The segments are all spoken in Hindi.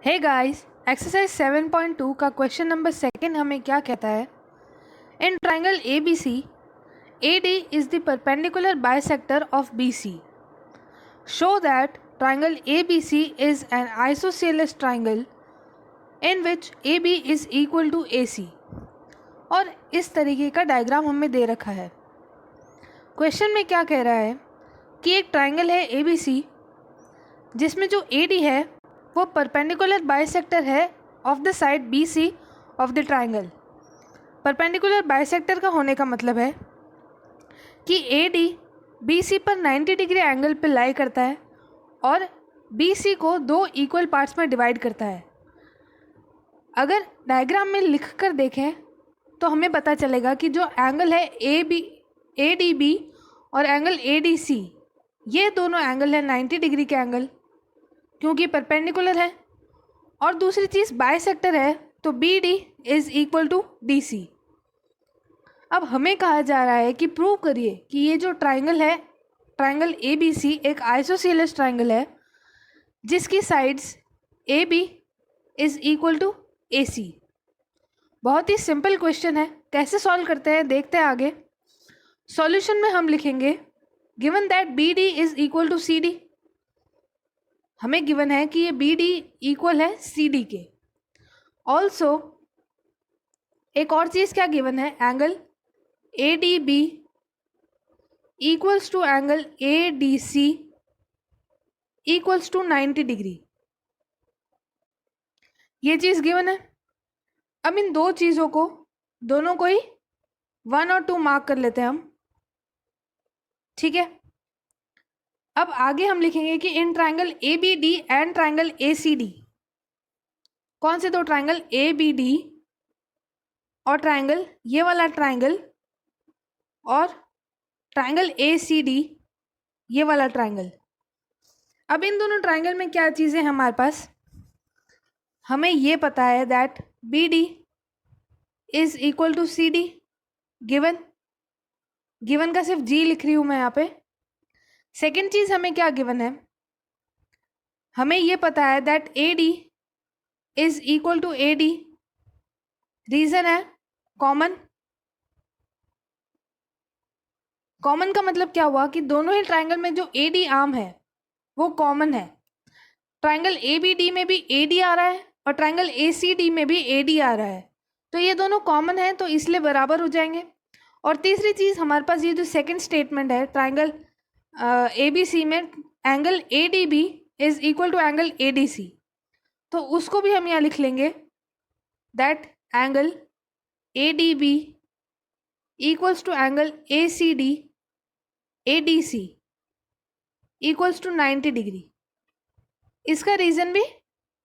हे गाइस, एक्सरसाइज 7.2 का क्वेश्चन नंबर सेकंड हमें क्या कहता है। In triangle A B C A D is the perpendicular bisector of B C. Show that triangle A B C is an isosceles triangle in which A B is equal to A C. और इस तरीके का डायग्राम हमें दे रखा है। क्वेश्चन में क्या कह रहा है कि एक ट्राइंगल है ए बी सी जिसमें जो ए डी है वो परपेंडिकुलर बाइसेक्टर है of the side B C of the triangle. Perpendicular bisector का होने का मतलब है कि ए डी बी सी पर 90 डिग्री एंगल पर लाई करता है और बी सी को दो इक्वल पार्ट्स में डिवाइड करता है। अगर डायग्राम में लिख कर देखें तो हमें पता चलेगा कि जो एंगल है ए डी बी और एंगल ए डी सी, ये दोनों एंगल है 90 डिग्री के एंगल, क्योंकि परपेंडिकुलर है। और दूसरी चीज़ बाइसेक्टर है, तो B D is equal to D C. अब हमें कहा जा रहा है कि प्रूव करिए कि ये जो ट्राइंगल है, ट्राइंगल ए बी सी एक आइसोसेलेस ट्राइंगल है जिसकी sides A B is equal to A C. बहुत ही सिंपल क्वेश्चन है, कैसे सॉल्व करते हैं देखते हैं आगे। सॉल्यूशन में हम लिखेंगे given that B D is equal to C D. हमें गिवन है कि ये बी डी इक्वल है सी डी के। ऑल्सो एक और चीज़ क्या गिवन है, angle A D B equals to angle A D C equals to 90 degree. ये चीज़ गिवन है। अब इन दो चीज़ों को, दोनों को ही 1 और 2 मार्क कर लेते हैं हम, ठीक है। अब आगे हम लिखेंगे कि in triangle A B D and triangle A C D, कौन से दो ट्राइंगल ए बी डी और ट्राइंगल ये वाला ट्राइंगल और ट्राइंगल ए सी डी ये वाला ट्राइंगल। अब इन दोनों ट्राइंगल में क्या चीज़ें हैं हमारे पास, हमें ये पता है that B D is equal to C D. Given का सिर्फ जी लिख रही हूँ मैं यहाँ पे। सेकेंड चीज़ हमें क्या गिवन है, हमें ये पता है that A D is equal to A D. Reason है कॉमन। कॉमन का मतलब क्या हुआ कि दोनों ही ट्राइंगल में जो ए डी आर्म है वो कॉमन है। ट्राइंगल ए बी डी में भी ए डी आ रहा है और ट्राइंगल ए सी डी में भी ए डी आ रहा है, तो ये दोनों कॉमन है, तो इसलिए बराबर हो जाएंगे। और तीसरी चीज़ हमारे पास ये जो सेकंड स्टेटमेंट है, ट्राइंगल ए बी सी में angle A D B is equal to angle A D C, तो उसको भी हम यहाँ लिख लेंगे that angle A D B equals to angle A C D A D C equals to 90 degree. इसका रीज़न भी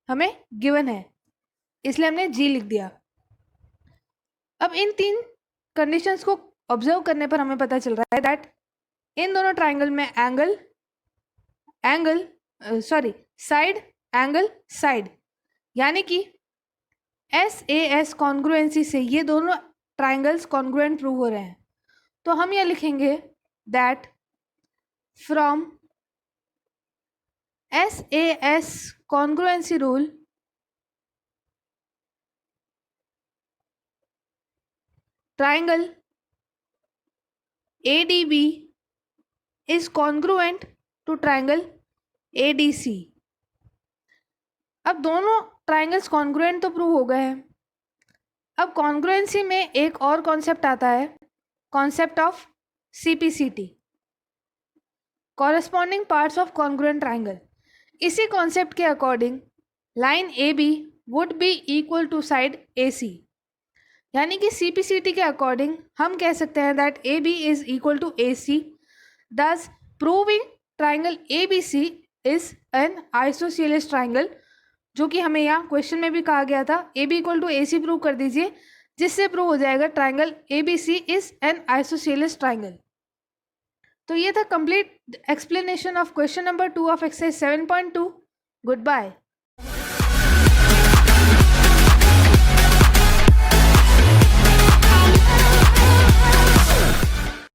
हमें गिवन है, इसलिए हमने जी लिख दिया। अब इन तीन कंडीशंस को ऑब्जर्व करने पर हमें पता चल रहा है दैट इन दोनों ट्राइंगल में साइड एंगल साइड, यानी कि एस ए एस कॉन्ग्रुएंसी से ये दोनों ट्राइंगल्स कॉन्ग्रुएंट प्रूव हो रहे हैं। तो हम ये लिखेंगे that from S A S congruency rule triangle A D B is congruent to triangle A D C. अब दोनों ट्राइंगल्स कॉन्ग्रुएंट तो प्रूव हो गए हैं। अब कॉन्ग्रुएंसी में एक और कॉन्सेप्ट आता है, concept of CPCT, corresponding parts of congruent triangle. इसी कॉन्सेप्ट के according line A B would be equal to side A C, यानी कि CPCT के अकॉर्डिंग हम कह सकते हैं that A B is equal to A C, thus proving triangle ABC is an isosceles triangle, जो कि हमें यहाँ क्वेश्चन में भी कहा गया था A B equal to A C prove कर दीजिए, जिससे प्रूव हो जाएगा triangle ABC is an isosceles triangle. तो ये था complete explanation of question number 2 of exercise 7.2। Good bye.